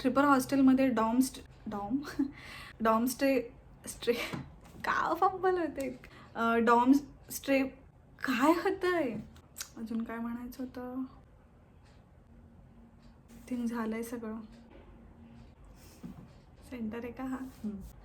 Tripper हॉस्टेलमध्ये Dom stay का fumble होते डॉम स्ट्रे काय होतंय अजून काय म्हणायचं होतं थिंग झालंय सगळं सेंटर आहे का हा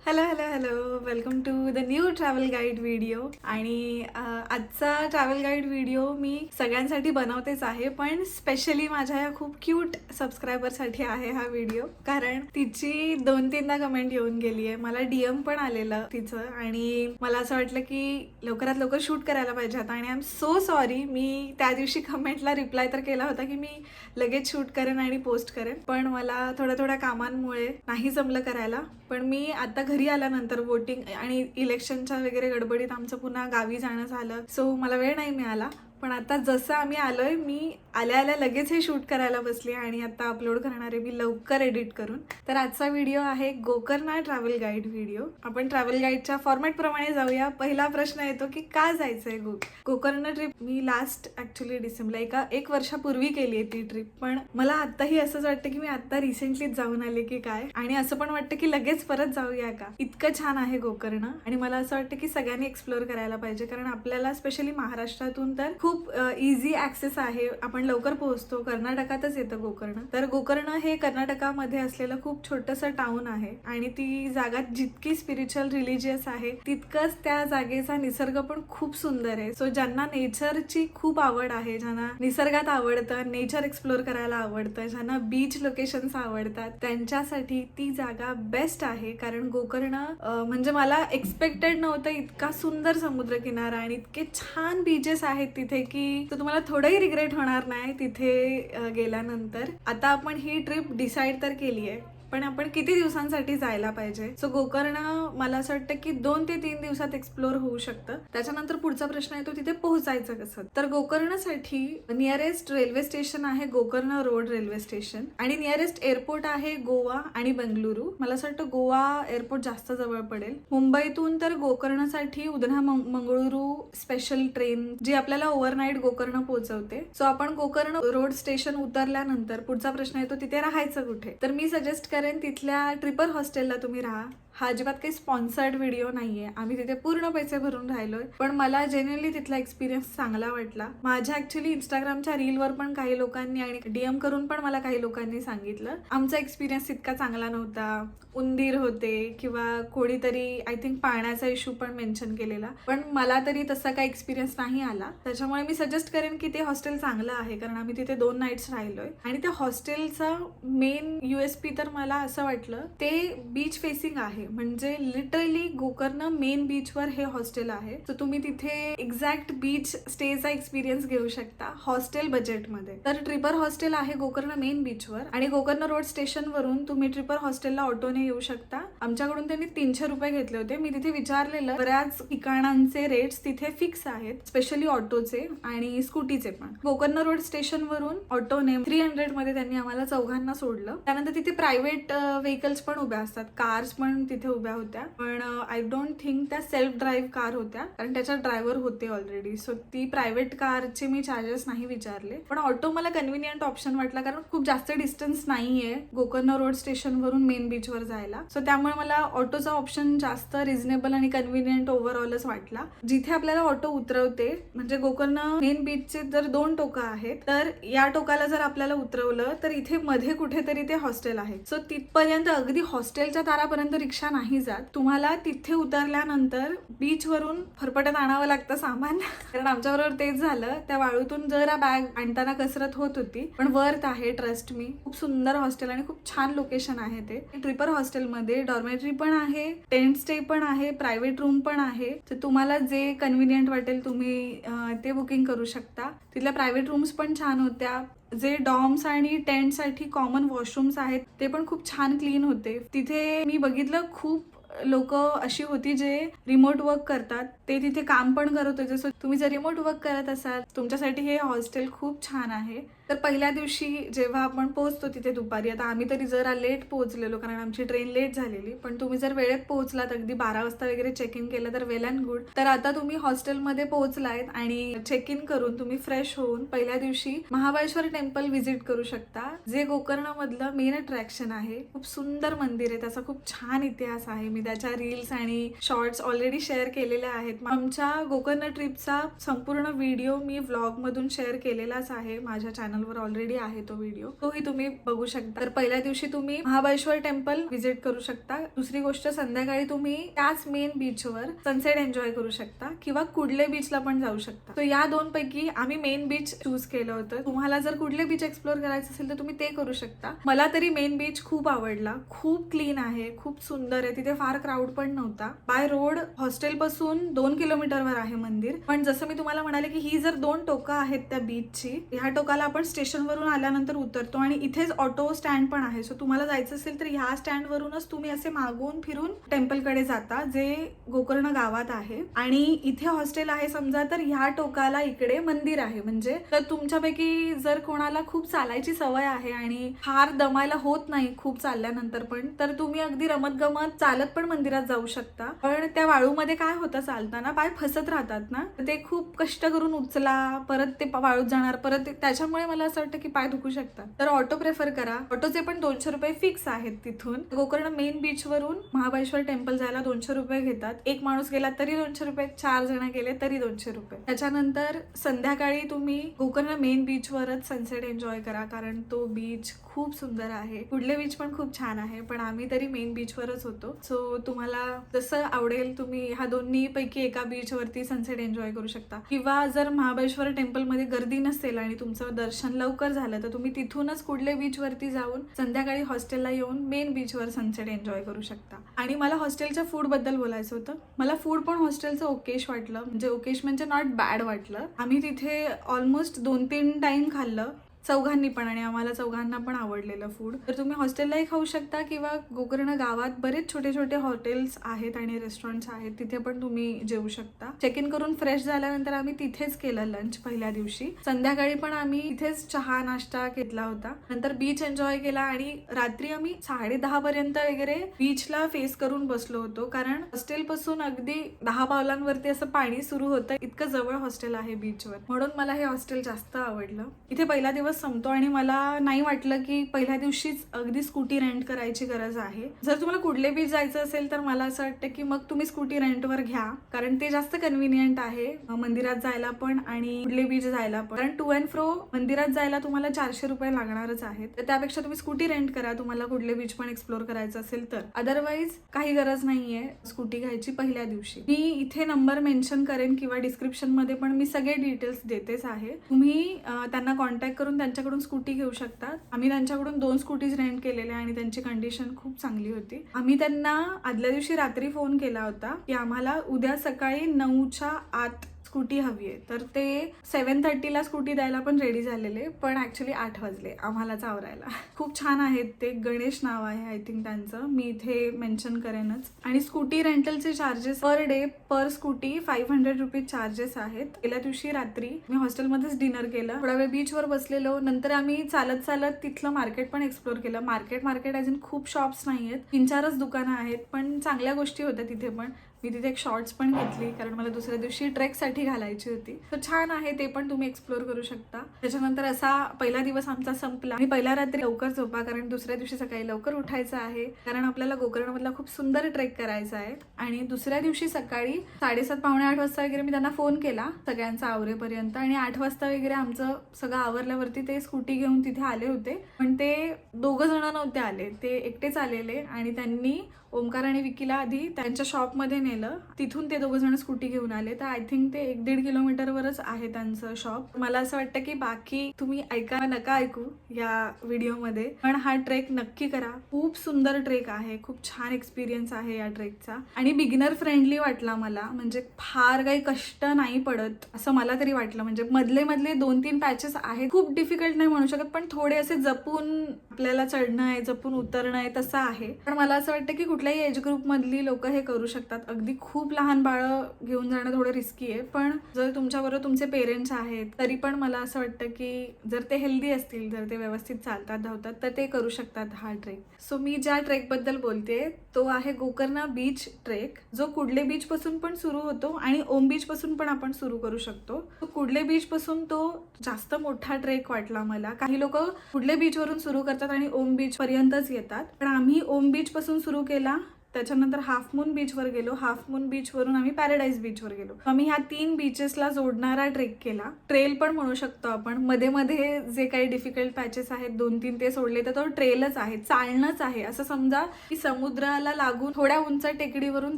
hello welcome to the new travel guide video. आणि आजचा ट्रॅव्हल गाईड व्हिडिओ मी सगळ्यांसाठी बनवतेच आहे, पण स्पेशली माझ्या या खूप क्यूट सबस्क्रायबरसाठी आहे हा व्हिडिओ. कारण तिची 2-3दा कमेंट येऊन गेली आहे, मला DM पण आलेलं तिचं, आणि मला असं वाटलं की लवकरात लवकर शूट करायला पाहिजे आता. आणि आय एम सो सॉरी, मी त्या दिवशी कमेंटला रिप्लाय तर केला होता की मी लगेच शूट करेन आणि पोस्ट करेन, पण मला थोड्या कामांमुळे नाही जमलं करायला. पण मी आता घरी आल्यानंतर वोटिंग आणि इलेक्शनच्या वगैरे गडबडीत आमचं पुन्हा गावी जाणं झालं, सो मला वेळ नाही मिळाला. पण आता जसं आम्ही आलोय, मी आल्या लगेच हे शूट करायला बसली आणि आता अपलोड करणार आहे मी लवकर एडिट करून. तर आजचा व्हिडिओ आहे गोकर्णा ट्रॅव्हल गाईड व्हिडिओ. आपण ट्रॅव्हल गाईडच्या फॉर्मॅट प्रमाणे जाऊया. पहिला प्रश्न येतो की का जायचंय गोकर्ण ट्रिप. मी लास्ट ऍक्च्युली डिसेंबरला एक वर्षापूर्वी केली आहे ती ट्रिप, पण मला आत्ताही असंच वाटतं की मी आता रिसेंटलीच जाऊन आले की काय, आणि असं पण वाटतं की लगेच परत जाऊया का. इतकं छान आहे गोकर्ण, आणि मला असं वाटतं की सगळ्यांनी एक्सप्लोअर करायला पाहिजे. कारण आपल्याला स्पेशली महाराष्ट्रातून तर खूप इझी ऍक्सेस आहे, आपण लवकर पोहोचतो. कर्नाटकातच येतं गोकर्ण. तर गोकर्ण हे कर्नाटकामध्ये असलेलं खूप छोटंसं टाउन आहे, आणि ती जागा जितकी स्पिरिच्युअल रिलिजियस आहे तितकंच त्या जागेचा निसर्ग पण खूप सुंदर आहे. सो ज्यांना नेचरची खूप आवड आहे, ज्यांना निसर्गात आवडतं, नेचर एक्सप्लोअर करायला आवडतं, ज्यांना बीच लोकेशन्स आवडतात, त्यांच्यासाठी ती जागा बेस्ट आहे. कारण गोकर्ण म्हणजे मला एक्सपेक्टेड नव्हतं इतका सुंदर समुद्रकिनारा आणि इतके छान बीचेस आहेत तिथे की तुम्हाला थोडंही रिग्रेट होणार नाही तिथे गेल्यानंतर. आता आपण ही ट्रिप डिसाईड तर केली आहे, पण आपण किती दिवसांसाठी जायला पाहिजे. सो गोकर्ण मला असं वाटतं की 2 ते 3 दिवसात एक्सप्लोअर होऊ शकतं. त्याच्यानंतर पुढचा प्रश्न येतो तिथे पोहोचायचं कसं. तर गोकर्णसाठी नियरेस्ट रेल्वे स्टेशन आहे गोकर्ण रोड रेल्वे स्टेशन, आणि नियरेस्ट एअरपोर्ट आहे गोवा आणि बेंगलुरू. मला असं वाटतं गोवा एअरपोर्ट जास्त जवळ पडेल. मुंबईतून तर गोकर्णसाठी उधना मंगळुरू स्पेशल ट्रेन जी आपल्याला ओव्हरनाईट गोकर्ण पोहोचवते. सो आपण गोकर्ण रोड स्टेशन उतरल्यानंतर पुढचा प्रश्न येतो तिथे राहायचं कुठे. तर मी सजेस्ट तिथल्या ट्रिपर हॉस्टेलला तुम्ही राहा. हा अजिबात काही स्पॉन्सर्ड व्हिडिओ नाहीये, आम्ही तिथे पूर्ण पैसे भरून राहिलोय, पण मला जेन्युअनली तिथला एक्सपिरियन्स चांगला वाटला. माझ्या ऍक्च्युली इंस्टाग्रामच्या रीलवर पण काही लोकांनी आणि DM करून पण मला काही लोकांनी सांगितलं आमचा एक्सपिरियन्स इतका चांगला नव्हता, उंदीर होते किंवा कोणीतरी आय थिंक पाण्याचा इश्यू पण मेन्शन केलेला, पण मला तरी तसा काही एक्सपिरियन्स नाही आला. त्याच्यामुळे मी सजेस्ट करेन की ते हॉस्टेल चांगलं आहे, कारण आम्ही तिथे 2 नाईट्स राहिलोय. आणि त्या हॉस्टेलचा मेन USP तर मला असं वाटलं ते बीच फेसिंग आहे, म्हणजे लिटरली गोकर्ण मेन बीचवर हे हॉस्टेल आहे. तर तुम्ही तिथे एक्झॅक्ट बीच स्टेचा एक्सपिरियन्स घेऊ शकता हॉस्टेल बजेटमध्ये. तर ट्रिपर हॉस्टेल आहे गोकर्ण मेन बीचवर, आणि गोकर्ण रोड स्टेशन वरून तुम्ही ट्रिपर हॉस्टेलला ऑटोने येऊ शकता. आमच्याकडून त्यांनी 300 रुपये घेतले होते. मी तिथे विचारलेलं, बऱ्याच ठिकाणांचे रेट्स तिथे फिक्स आहेत, स्पेशली ऑटोचे आणि स्कूटीचे पण. गोकर्ण रोड स्टेशन वरून ऑटोने 300 मध्ये त्यांनी आम्हाला चौघांना सोडलं. त्यानंतर तिथे प्रायव्हेट व्हेकल्स पण उभ्या असतात, कार्स पण तिथे उभ्या होत्या, पण आय डोंट थिंक त्या सेल्फ ड्राईव्ह कार होत्या, कारण त्याच्यात ड्रायव्हर होते ऑलरेडी. सो ती प्रायव्हेट कारचे मी चार्जेस नाही विचारले, पण ऑटो मला कन्व्हिनियंट ऑप्शन वाटला, कारण खूप जास्त डिस्टन्स नाहीये गोकर्ण रोड स्टेशन वरून मेन बीचवर जायला. सो त्यामुळे मला ऑटोचा ऑप्शन जास्त रिझनेबल आणि कन्व्हिनियंट ओव्हरऑलच वाटला. जिथे आपल्याला ऑटो उतरवते, म्हणजे गोकर्ण मेन बीचचे जर 2 टोकं आहेत, तर या टोकाला जर आपल्याला उतरवलं तर इथे मध्ये कुठेतरी ते हॉस्टेल आहे. सो तिथपर्यंत अगदी हॉस्टेलच्या दारापर्यंत रिक्षा नाही जात. तुम्हाला तिथे उतरल्यानंतर बीच वरून फरफटत आणावं लागतं सामान कारण आमच्याबरोबर तेच झालं. त्या वाळूतून जरा बॅग आणताना कसरत होत होती, पण वर्थ आहे, ट्रस्ट मी. खूप सुंदर हॉस्टेल आणि खूप छान लोकेशन आहे ते. ट्रिपर हॉस्टेलमध्ये डॉर्मेटरी पण आहे, टेंट स्टे पण आहे, प्रायव्हेट रूम पण आहे. तर तुम्हाला जे कन्व्हिनियंट वाटेल तुम्ही ते बुकिंग करू शकता. तिथल्या प्रायव्हेट रूम्स पण छान होत्या. जे डॉर्म्स आणि टेंटसाठी कॉमन वॉशरूम्स आहेत ते पण खूप छान क्लीन होते. तिथे मी बघितलं खूप लोक अशी होती जे रिमोट वर्क करतात, ते तिथे काम पण करत होते. जसं तुम्ही जर रिमोट वर्क करत असाल तुमच्यासाठी हे हॉस्टेल खूप छान आहे. तर पहिल्या दिवशी जेव्हा आपण पोहोचतो तिथे दुपारी, आता आम्ही तरी जरा लेट पोहोचलेलो कारण आमची ट्रेन लेट झालेली, पण तुम्ही जर वेळेत पोहोचलात, अगदी 12 वाजता वगैरे चेक इन केलं तर वेल अँड गुड. तर आता तुम्ही हॉस्टेलमध्ये पोहोचलायत आणि चेक इन करून तुम्ही फ्रेश होऊन पहिल्या दिवशी महाबळेश्वर टेम्पल व्हिजिट करू शकता, जे गोकर्णमधलं मेन अट्रॅक्शन आहे. खूप सुंदर मंदिर आहे, त्याचा खूप छान इतिहास आहे. मी त्याच्या रील्स आणि शॉर्ट्स ऑलरेडी शेअर केलेल्या आहेत. आमच्या गोकर्ण ट्रिपचा संपूर्ण व्हिडिओ मी व्लॉग मधून शेअर केलेलाच आहे, माझ्या चॅनलवर ऑलरेडी आहे तो व्हिडिओ, तोही तुम्ही बघू शकता. तर पहिल्या दिवशी तुम्ही महाबळेश्वर टेम्पल व्हिजिट करू शकता. दुसरी गोष्ट, संध्याकाळी तुम्ही त्याच मेन बीचवर सनसेट एन्जॉय करू शकता किंवा कुडले बीचला पण जाऊ शकता. तर या दोन पैकी आम्ही मेन बीच चूज केलं होतं. तुम्हाला जर कुडले बीच एक्सप्लोर करायचं असेल तर तुम्ही ते करू शकता. मला तरी मेन बीच खूप आवडला, खूप क्लीन आहे, खूप सुंदर आहे. तिथे फार क्राऊड पण नव्हता. बाय रोड हॉस्टेल पासून 2 किलोमीटरवर आहे मंदिर. पण जसं मी तुम्हाला म्हणाले की ही जर 2 टोकं आहेत त्या बीचची, ह्या टोकाला आपण स्टेशनवरून आल्यानंतर उतरतो आणि इथेच ऑटो स्टँड पण आहे. सो तुम्हाला जायचं असेल तर ह्या स्टँडवरूनच तुम्ही असे मागून फिरून टेम्पलकडे जाता, जे गोकर्ण गावात आहे. आणि इथे हॉस्टेल आहे समजा, तर ह्या टोकाला इकडे मंदिर आहे. म्हणजे तर तुमच्यापैकी जर कोणाला खूप चालायची सवय आहे आणि फार दमायला होत नाही खूप चालल्यानंतर पण, तर तुम्ही अगदी रमत गमत चालत पण मंदिरात जाऊ शकता. पण त्या वाळूमध्ये काय होतं, चालताना पाय फसत राहतात ना, ते खूप कष्ट करून उचला, परत ते वाळूत जाणार, परत त्याच्यामुळे मला असं वाटतं की पाय दुखू शकतात. तर ऑटो प्रेफर करा. ऑटोचे पण 200 रुपये फिक्स आहेत. तिथून गोकर्ण मेन बीच वरून महाबळेश्वर टेम्पल जायला 200 रुपये घेतात. एक माणूस गेला तरी 200 रुपये, 4 जण गेले तरी 200 रुपये. त्याच्यानंतर संध्याकाळी तुम्ही गोकर्ण मेन बीच वरच सनसेट एन्जॉय करा, कारण तो बीच खूप सुंदर आहे. कुडले बीच पण खूप छान आहे, पण आम्ही तरी मेन बीच वरच होतो. सो तुम्हाला जसं आवडेल तुम्ही ह्या दोन्ही पैकी एका बीच वरती सनसेट एन्जॉय करू शकता. किंवा जर महाबळेश्वर टेम्पल मध्ये गर्दी नसेल आणि तुमचं दर्शन लवकर झालं तर तुम्ही तिथूनच कुडले बीच वरती जाऊन संध्याकाळी हॉस्टेलला येऊन मेन बीच वर सनसेट एन्जॉय करू शकता. आणि मला हॉस्टेलच्या फूड बद्दल बोलायचं होतं. मला फूड पण हॉस्टेलचं ओकेश वाटलं, म्हणजे नॉट बॅड वाटलं. आम्ही तिथे ऑलमोस्ट 2-3 टाइम खाल्लं चौघांनी पण, आणि आम्हाला चौघांना पण आवडलेलं फूड. तर तुम्ही हॉस्टेललाही खाऊ शकता किंवा गोकर्ण गावात बरेच छोटे छोटे हॉटेल्स आहेत आणि रेस्टॉरंट्स आहेत, तिथे पण तुम्ही जेवू शकता. चेक इन करून फ्रेश झाल्यानंतर आम्ही तिथेच केलं लंच पहिल्या दिवशी. संध्याकाळी पण आम्ही तिथेच चहा नाश्ता घेतला होता. नंतर बीच एन्जॉय केला आणि रात्री आम्ही 10:30 पर्यंत वगैरे बीचला फेस करून बसलो होतो, कारण हॉस्टेल पासून अगदी 10 पावलांवरती असं पाणी सुरू होतं, इतकं जवळ हॉस्टेल आहे बीचवर. म्हणून मला हे हॉस्टेल जास्त आवडलं. इथे पहिला दिवस संपतो आणि मला नाही वाटलं की पहिल्या दिवशीच अगदी स्कूटी रेंट करायची गरज आहे. जर तुम्हाला कुडले बीच जायचं असेल तर मला असं वाटतं की मग तुम्ही स्कूटी रेंटवर घ्या, कारण ते जास्त कन्व्हिनियंट आहे मंदिरात जायला पण आणि कुडले बीच जायला पण. कारण टू अँड फ्रो मंदिरात जायला तुम्हाला 400 रुपये लागणारच आहेत, तर त्यापेक्षा तुम्ही स्कूटी रेंट करा तुम्हाला कुडले बीच पण एक्सप्लोर करायचं असेल तर. अदरवाईज काही गरज नाहीये स्कूटी घ्यायची पहिल्या दिवशी. मी इथे नंबर मेन्शन करेन किंवा डिस्क्रिप्शन मध्ये पण मी सगळे डिटेल्स देतेच आहे. तुम्ही त्यांना कॉन्टॅक्ट करून त्यांच्याकडून स्कूटी घेऊ शकता. आम्ही त्यांच्याकडून 2 स्कूटीज रेंट केलेल्या आणि त्यांची कंडिशन खूप चांगली होती. आम्ही त्यांना आदल्या दिवशी रात्री फोन केला होता की आम्हाला उद्या सकाळी 9च्या आत स्कूटी हवी आहे, तर ते 7:30ला स्कूटी द्यायला पण रेडी झालेले, पण ऍक्च्युली 8 वाजले आम्हालाच आवरायला. खूप छान आहेत ते, गणेश नाव आहे आय थिंक त्यांचं, मी इथे मेन्शन करेनच. आणि स्कूटी रेंटलचे चार्जेस पर डे पर स्कूटी 500 रुपीज चार्जेस आहेत. गेल्या दिवशी रात्री मी हॉस्टेलमध्येच डिनर केलं, थोडा वेळ बीचवर बसलेलो, नंतर आम्ही चालत चालत तिथलं मार्केट पण एक्सप्लोर केलं. मार्केट अजून खूप शॉप्स नाही आहेत, 3-4च दुकानं आहेत, पण चांगल्या गोष्टी होत्या तिथे पण. मी तिथे एक शॉर्ट्स पण घेतली कारण मला दुसऱ्या दिवशी ट्रेकसाठी घालायची होती. तर छान आहे, ते पण तुम्ही एक्सप्लोर करू शकता. त्याच्यानंतर असा पहिला दिवस आमचा संपला. आणि पहिल्या रात्री लवकर झोपा, कारण दुसऱ्या दिवशी सकाळी लवकर उठायचं आहे, कारण आपल्याला गोकर्णमधला खूप सुंदर ट्रेक करायचा आहे. आणि दुसऱ्या दिवशी सकाळी 7:30 पावणे 8 वाजता वगैरे मी त्यांना फोन केला सगळ्यांचा आवरेपर्यंत, आणि 8 वाजता वगैरे आमचं सगळं आवरल्यावरती ते स्कूटी घेऊन तिथे आले होते. पण ते 2 जण नव्हते आले, ते एकटेच आलेले, आणि त्यांनी ओमकार आणि विकीला आधी त्यांच्या शॉपमध्ये नेलं, तिथून ते 2 जण स्कूटी घेऊन आले. तर आय थिंक ते 1-1.5 किलोमीटरवरच आहे त्यांचं शॉप. मला असं वाटतं की बाकी तुम्ही ऐका नका ऐकू या व्हिडिओमध्ये, पण हा ट्रेक नक्की करा. खूप सुंदर ट्रेक आहे, खूप छान एक्सपिरियन्स आहे या ट्रेकचा, आणि बिगिनर फ्रेंडली वाटला मला. म्हणजे फार काही कष्ट नाही पडत असं मला तरी वाटलं. म्हणजे मधले 2-3 पॅचेस आहेत, खूप डिफिकल्ट नाही म्हणू शकत, पण थोडे असे जपून आपल्याला चढणं आहे, जपून उतरणं आहे, तसं आहे. पण मला असं वाटतं की कुठल्याही एज ग्रुप मधली लोक हे करू शकतात. अगदी खूप लहान बाळं घेऊन जाणं थोडं रिस्की आहे, पण जर तुमच्याबरोबर तुमचे पेरेंट्स आहेत तरी पण मला असं वाटतं की जर ते हेल्दी असतील, जर ते व्यवस्थित चालतात धावतात तर ते करू शकतात हा ट्रेक. सो मी ज्या ट्रेकबद्दल बोलते तो आहे गोकर्णा बीच ट्रेक, जो कुडले बीच पासून पण सुरू होतो आणि ओम बीच पासून पण आपण सुरू करू शकतो. कुडले बीच पासून तो जास्त मोठा ट्रेक वाटला मला. काही लोक कुडले बीच वरून सुरू करतात आणि ओम बीच पर्यंतच येतात, पण आम्ही ओम बीच पासून सुरू केला, त्याच्यानंतर हाफ मून बीचवर गेलो, हाफ मून बीचवरून आम्ही पॅराडाईज बीचवर गेलो. आम्ही ह्या 3 बीचेसला जोडणारा ट्रेक केला. ट्रेल पण म्हणू शकतो आपण. मध्ये मध्ये जे काही डिफिकल्ट पॅचेस आहेत 2-3 ते सोडले तर तो ट्रेलच आहे, चालणंच आहे. असं समजा की समुद्राला लागून थोड्या उंच टेकडीवरून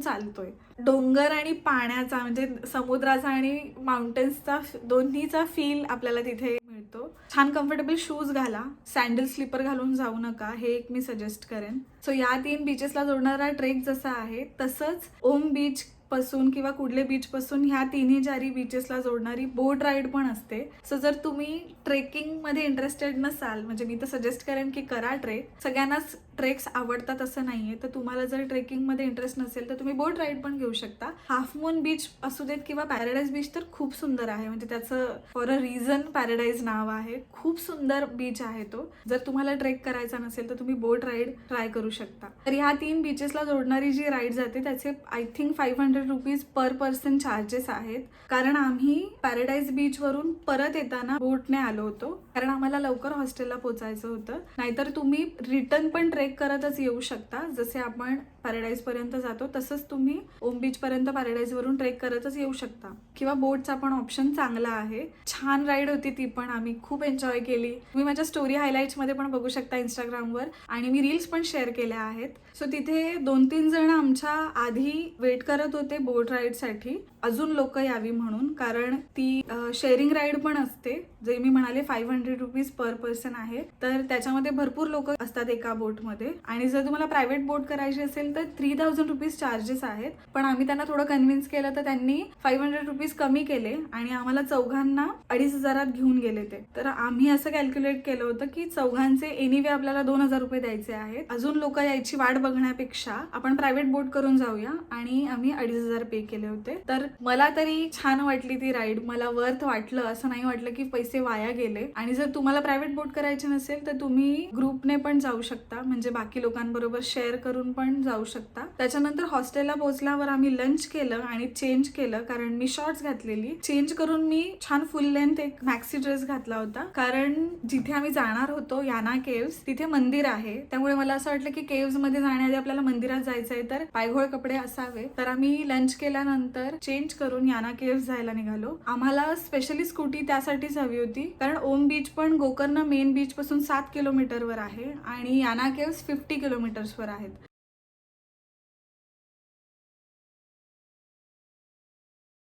चालतोय. डोंगर आणि पाण्याचा म्हणजे समुद्राचा आणि माउंटेन्सचा दोन्हीचा फील आपल्याला तिथे मिळतो. छान कम्फर्टेबल शूज घाला, सँडल स्लीपर घालून जाऊ नका, हे एक मी सजेस्ट करेन. सो या 3 बीचेसला जोडणारा ट्रेक जसा आहे तसंच ओम बीच पासून किंवा कुडले बीच पासून ह्या तिन्ही 4 बीचेसला जोडणारी बोट राईड पण असते. सो जर तुम्ही ट्रेकिंग मध्ये इंटरेस्टेड नसाल, म्हणजे मी तर सजेस्ट करेन की करा ट्रेक. सगळ्यांनाच ट्रेक्स आवडतात असं नाहीये, तर तुम्हाला जर ट्रेकिंग मध्ये इंटरेस्ट नसेल तर तुम्ही बोट राईड पण घेऊ शकता. हाफ मून बीच असू देत किंवा पॅराडाईज बीच तर खूप सुंदर आहे, म्हणजे त्याचं फॉर अ रिझन पॅराडाईज नाव आहे. खूप सुंदर बीच आहे तो. जर तुम्हाला ट्रेक करायचा नसेल तर तुम्ही बोट राईड ट्राय करू शकता. तर ह्या 3 बीचेसला जोडणारी जी राईड जाते त्याचे I think 500 rupees per person charges आहेत, कारण आम्ही पॅराडाईज बीच वरून परत येताना बोटने आलो होतो, कारण आम्हाला लवकर हॉस्टेलला पोहोचायचं होतं. नाहीतर तुम्ही रिटर्न पण ट्रेक करतच येऊ शकता. जसे आपण पॅराडाईज पर्यंत जातो तसंच तुम्ही ओम बीच पर्यंत पॅराडाईज वरून ट्रेक करतच येऊ शकता, किंवा बोटचा पण ऑप्शन चांगला आहे. छान राईड होती ती पण, आम्ही खूप एन्जॉय केली. तुम्ही माझ्या स्टोरी हायलाइट्स मध्ये पण बघू शकता इंस्टाग्रामवर, आणि मी रील्स पण शेअर केल्या आहेत. सो तिथे 2-3 जण आमच्या आधी वेट करत होते बोट राईडसाठी, अजून लोक यावी म्हणून, कारण ती शेअरिंग राईड पण असते. जे मी म्हणाले 500 रुपीज पर पर्सन आहे, तर त्याच्यामध्ये भरपूर लोक असतात एका बोटमध्ये. आणि जर तुम्हाला प्रायव्हेट बोट करायची असेल तर 3000 रुपीज चार्जेस आहेत. पण आम्ही त्यांना थोडं कन्व्हिन्स केलं तर त्यांनी 500 रुपीज कमी केले आणि आम्हाला चौघांना 2500 घेऊन गेले ते. तर आम्ही असं कॅल्क्युलेट केलं होतं की चौघांचे एनिवे आपल्याला 2000 रुपये द्यायचे आहेत. अजून लोक यायची वाट बघण्यापेक्षा आपण प्रायव्हेट बोट करून जाऊया, आणि आम्ही 2500 पे केले होते. तर मला तरी छान वाटली ती राईड, मला वर्थ वाटलं. असं नाही वाटलं की पैसे वाया गेले. आणि जर तुम्हाला प्रायव्हेट बोट करायची नसेल तर तुम्ही ग्रुपने पण जाऊ शकता, म्हणजे बाकी लोकांबरोबर शेअर करून पण जाऊ शकता. त्याच्यानंतर हॉस्टेलला पोहोचल्यावर आम्ही लंच केलं आणि चेंज केलं, कारण मी शॉर्ट्स घातलेली. चेंज करून मी छान फुल लेंथ एक मॅक्सी ड्रेस घातला होता, कारण जिथे आम्ही जाणार होतो याना केव्स तिथे मंदिर आहे. त्यामुळे मला असं वाटलं की केव्स मध्ये जाण्याआधी आपल्याला मंदिरात जायचंय तर पायघोळ कपडे असावे. तर आम्ही लंच केल्यानंतर चेंज करून याना केव्स जायला निघालो. आम्हाला स्पेशली स्कूटी त्यासाठीच हवी होती, कारण ओम बीच पण गोकर्णा मेन बीच पासून 7 किलोमीटरवर आहे आणि याना केव्स 50 किलोमीटर्सवर आहेत.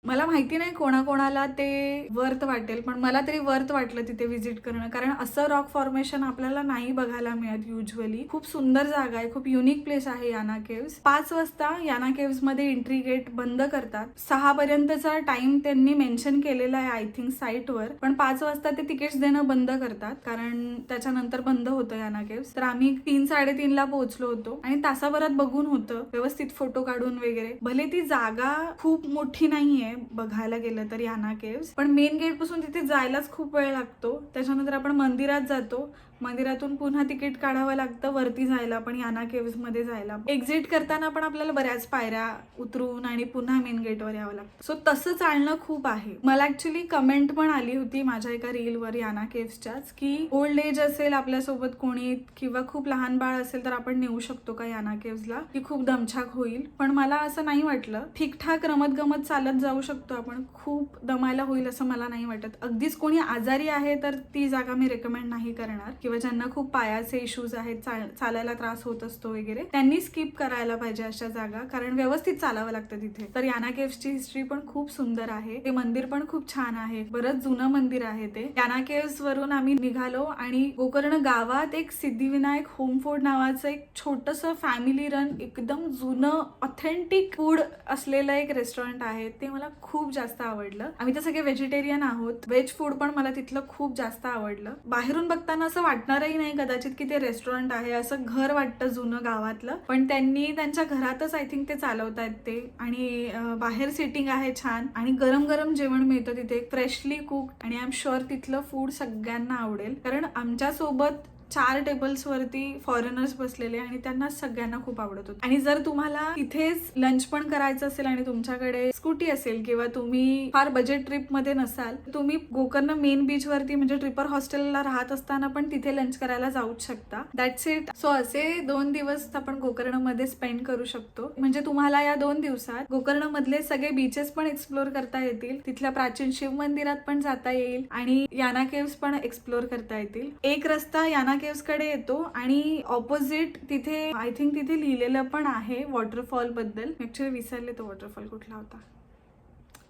मला माहिती नाही कोणाकोणाला ते वर्थ वाटेल, पण मला तरी वर्थ वाटलं तिथे व्हिजिट करणं, कारण असं रॉक फॉर्मेशन आपल्याला नाही बघायला मिळत युजली. खूप सुंदर जागा आहे, खूप युनिक प्लेस आहे याना केव्स. 5 वाजता याना केव्स मध्ये एंट्री गेट बंद करतात. 6 पर्यंतचा टाइम त्यांनी मेन्शन केलेला आहे आय थिंक साईटवर, पण 5 वाजता ते तिकीट्स देणं बंद करतात, कारण त्याच्यानंतर बंद होतं याना केव्स. तर आम्ही 3-3:30 ला पोहोचलो होतो आणि तासाभरात बघून होतं, व्यवस्थित फोटो काढून वगैरे. भले ती जागा खूप मोठी नाहीये बघायला गेलं तर याना केव्स, पण मेन गेट पासून तिथे जायलाच खूप वेळ लागतो. त्याच्यानंतर आपण मंदिरात जातो, मंदिरातून पुन्हा तिकीट काढावं लागतं वरती जायला, पण याना केव्स मध्ये जायला. एक्झिट करताना पण आपल्याला बऱ्याच पायऱ्या उतरून आणि पुन्हा मेन गेटवर यावं लागतं. सो तसं चालणं खूप आहे. मला ऍक्च्युली कमेंट पण आली होती माझ्या एका रीलवर याना केव्सच्याच, की ओल्ड एज असेल आपल्यासोबत कोणी किंवा खूप लहान बाळ असेल तर आपण नेऊ शकतो का याना केव्सला, की खूप दमछाक होईल. पण मला असं नाही वाटलं, ठीकठाक रमत गमत चालत जाऊ शकतो आपण, खूप दमायला होईल असं मला नाही वाटत. अगदीच कोणी आजारी आहे तर ती जागा मी रेकमेंड नाही करणार, किंवा ज्यांना खूप पायाचे इश्यूज आहेत, चालायला त्रास होत असतो वगैरे, त्यांनी स्किप करायला पाहिजे अशा जागा, कारण व्यवस्थित चालावं लागतं तिथे. तर याना केव्सची हिस्ट्री पण खूप सुंदर आहे, ते मंदिर पण खूप छान आहे, बरंच जुनं मंदिर आहे ते. याना केव्स वरून आम्ही निघालो आणि गोकर्ण गावात एक सिद्धिविनायक होम फूड नावाचं एक छोटंसं फॅमिली रन एकदम जुनं ऑथेंटिक फूड असलेलं एक रेस्टॉरंट आहे. ते मला खूप जास्त आवडलं. आम्ही तर सगळे व्हेजिटेरियन आहोत, व्हेज फूड पण मला तिथलं खूप जास्त आवडलं. बाहेरून बघताना असं वाटणारही नाही कदाचित की ते रेस्टॉरंट आहे, असं घर वाटतं जुनं गावातलं, पण त्यांनी त्यांच्या घरातच आय थिंक ते चालवतायत ते. आणि बाहेर सिटिंग आहे छान आणि गरम गरम जेवण मिळतं तिथे, फ्रेशली कुक. आणि आय एम शुअर तिथलं फूड सगळ्यांना आवडेल, कारण आमच्या सोबत 4 टेबल्स वरती फॉरेनर्स बसलेले आणि त्यांना सगळ्यांना खूप आवडत होतं. आणि जर तुम्हाला इथेच लंच पण करायचं असेल आणि तुमच्याकडे स्कूटी असेल किंवा तुम्ही फार बजेट ट्रिप मध्ये नसाल, तुम्ही गोकर्ण मेन बीच वरती म्हणजे ट्रिपर हॉस्टेलला राहत असताना पण तिथे लंच करायला जाऊच शकता. That's it. सो असे 2 दिवस आपण गोकर्ण मध्ये स्पेंड करू शकतो. म्हणजे तुम्हाला या 2 दिवसात गोकर्ण मधले सगळे बीचेस पण एक्सप्लोर करता येतील, तिथल्या प्राचीन शिव मंदिरात पण जाता येईल आणि याना केव्स पण एक्सप्लोर करता येतील. एक रस्ता याना केव्स कडे येतो आणि ऑपोजिट तिथे आय थिंक तिथे लिहिलेलं पण आहे वॉटरफॉल बद्दल. ऍक्च्युअली विसरले तो वॉटरफॉल कुठला होता.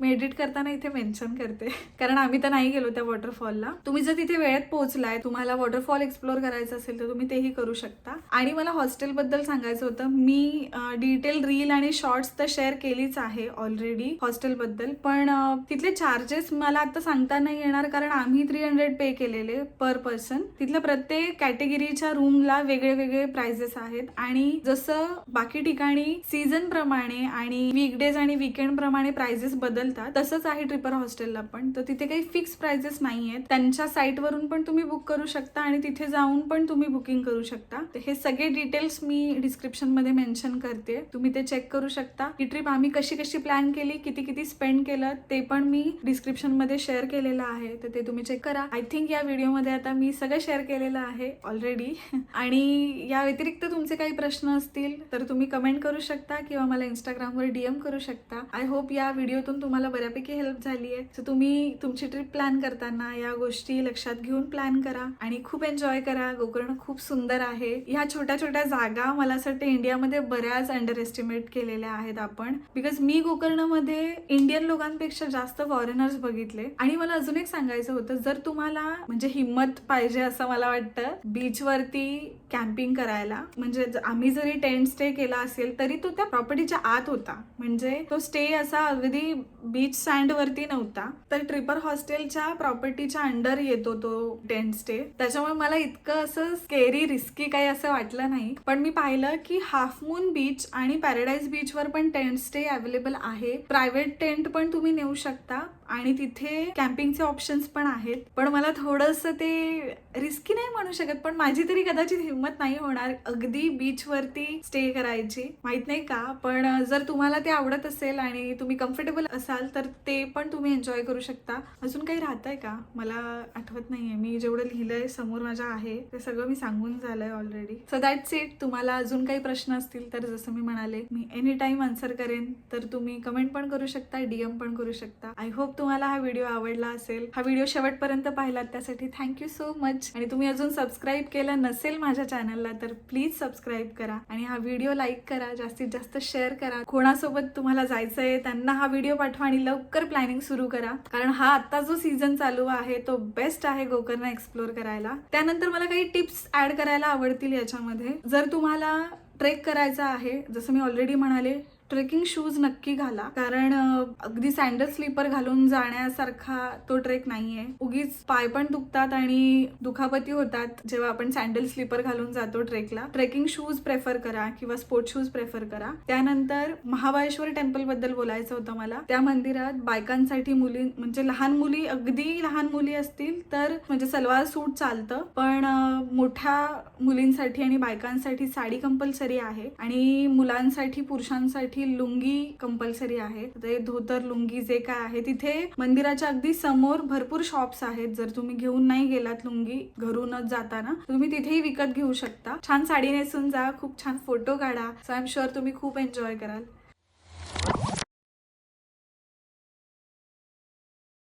मी एडिट करताना इथे मेन्शन करते, कारण आम्ही तर नाही गेलो त्या वॉटरफॉलला. तुम्ही जर तिथे वेळेत पोहोचलाय, तुम्हाला वॉटरफॉल एक्सप्लोर करायचं असेल तर तुम्ही तेही करू शकता. आणि मला हॉस्टेल बद्दल सांगायचं होतं. मी डिटेल रील आणि शॉर्ट्स तर शेअर केलीच आहे ऑलरेडी हॉस्टेल बद्दल, पण तिथले चार्जेस मला आता सांगता नाही येणार, कारण आम्ही 300 पे केलेले पर पर्सन. तिथल्या प्रत्येक कॅटेगरीच्या रूमला वेगळे वेगळे प्राइजेस आहेत आणि जसं बाकी ठिकाणी सीझन प्रमाणे आणि वीकडेज आणि वीकेंड प्रमाणे प्राइजेस बदल तसंच आहे ट्रिपर हॉस्टेलला पण. तर तिथे काही फिक्स प्राइजेस नाही आहेत. त्यांच्या साईट वरून पण तुम्ही बुक करू शकता आणि तिथे जाऊन पण तुम्ही बुकिंग करू शकता. हे सगळे डिटेल्स मी डिस्क्रिप्शन मध्ये मेन्शन करते, तुम्ही ते चेक करू शकता. ही ट्रिप आम्ही कशी कशी प्लॅन केली, किती किती स्पेंड केलं ते पण मी डिस्क्रिप्शन मध्ये शेअर केलेलं आहे, तर ते तुम्ही चेक करा. आय थिंक या व्हिडिओमध्ये आता मी सगळं शेअर केलेलं आहे ऑलरेडी. आणि या व्यतिरिक्त तुमचे काही प्रश्न असतील तर तुम्ही कमेंट करू शकता किंवा मला इंस्टाग्रामवर DM करू शकता. आय होप या व्हिडिओतून तुम्हाला बऱ्यापैकी हेल्प झाली आहे. सो तुम्ही तुमची ट्रिप प्लॅन करताना या गोष्टी लक्षात घेऊन प्लॅन करा आणि खूप एन्जॉय करा. गोकर्ण खूप सुंदर आहे. ह्या छोट्या छोट्या जागा मला असं वाटतं इंडियामध्ये बऱ्याच अंडर एस्टिमेट केलेल्या आहेत आपण, बिकॉज मी गोकर्णमध्ये इंडियन लोकांपेक्षा जास्त फॉरेनर्स बघितले. आणि मला अजून एक सांगायचं होतं, जर तुम्हाला म्हणजे हिंमत पाहिजे असं मला वाटतं बीच वरती कॅम्पिंग करायला, म्हणजे आम्ही जरी टेंट स्टे केला असेल तरी तो त्या प्रॉपर्टीच्या आत होता, म्हणजे तो स्टे असा अगदी बीच सँड वरती नव्हता. तर ट्रिपर हॉस्टेलच्या प्रॉपर्टीच्या अंडर येतो तो टेंट स्टे. त्याच्यामुळे मला इतकं असं स्केरी रिस्की काही असं वाटलं नाही. पण मी पाहिलं की हाफ मून बीच आणि पॅराडाईज बीच वर पण टेंट स्टे अवेलेबल आहे. प्रायव्हेट टेंट पण तुम्ही नेऊ शकता आणि तिथे कॅम्पिंगचे ऑप्शन्स पण आहेत. पण मला थोडंसं ते रिस्की नाही म्हणू शकत, पण माझी तरी कदाचित हिंमत नाही होणार अगदी बीच वरती स्टे करायची, माहित नाही का. पण जर तुम्हाला ते आवडत असेल आणि तुम्ही कम्फर्टेबल असाल तर ते पण तुम्ही एन्जॉय करू शकता. अजून काही राहतंय का मला आठवत नाहीये. मी जेवढं लिहिलंय समोर माझ्या आहे ते सगळं मी सांगून झालंय ऑलरेडी. So that's it. तुम्हाला अजून काही प्रश्न असतील तर जसं मी म्हणाले मी एनी टाइम आन्सर करेन, तर तुम्ही कमेंट पण करू शकता, DM पण करू शकता. आय होप तुम्हाला हा व्हिडिओ आवडला असेल. हा व्हिडिओ शेवटपर्यंत पाहिलात त्यासाठी थँक्यू सो मच. आणि तुम्ही अजून सबस्क्राईब केलं नसेल माझ्या चॅनलला तर प्लीज सबस्क्राईब करा आणि हा व्हिडिओ लाईक करा, जास्तीत जास्त शेअर करा. कोणासोबत तुम्हाला जायचंय त्यांना हा व्हिडिओ पाठवा आणि लवकर प्लॅनिंग सुरू करा, कारण हा आता जो सीझन चालू आहे तो बेस्ट आहे गोकर्ण एक्सप्लोर करायला. त्यानंतर मला काही टिप्स ऍड करायला आवडतील याच्यामध्ये. जर तुम्हाला ट्रेक करायचा आहे, जसं मी ऑलरेडी म्हणाले, ट्रेकिंग शूज नक्की घाला, कारण अगदी सँडल स्लीपर घालून जाण्यासारखा तो ट्रेक नाहीये. उगीच पाय पण दुखतात आणि दुखापती होतात जेव्हा आपण सँडल स्लीपर घालून जातो ट्रेकला. ट्रेकिंग शूज प्रेफर करा किंवा स्पोर्ट शूज प्रेफर करा. त्यानंतर महाबळेश्वर टेम्पल बद्दल बोलायचं होतं मला. त्या मंदिरात बायकांसाठी म्हणजे लहान मुली, अगदी लहान मुली असतील तर म्हणजे सलवार सूट चालतं, पण मोठ्या मुलींसाठी आणि बायकांसाठी साडी कंपल्सरी आहे आणि मुलांसाठी पुरुषांसाठी लुंगी कंपल्सरी आहे. ते धोतर लुंगी जे काय आहे, तिथे मंदिराच्या अगदी समोर भरपूर शॉप्स आहेत. जर तुम्ही घेऊन नाही गेलात लुंगी घरूनच जाताना, तुम्ही तिथेही विकत घेऊ शकता. छान साडी नेसून जा, खूप छान फोटो काढा. सो आय एम शुअर तुम्ही खूप एन्जॉय कराल.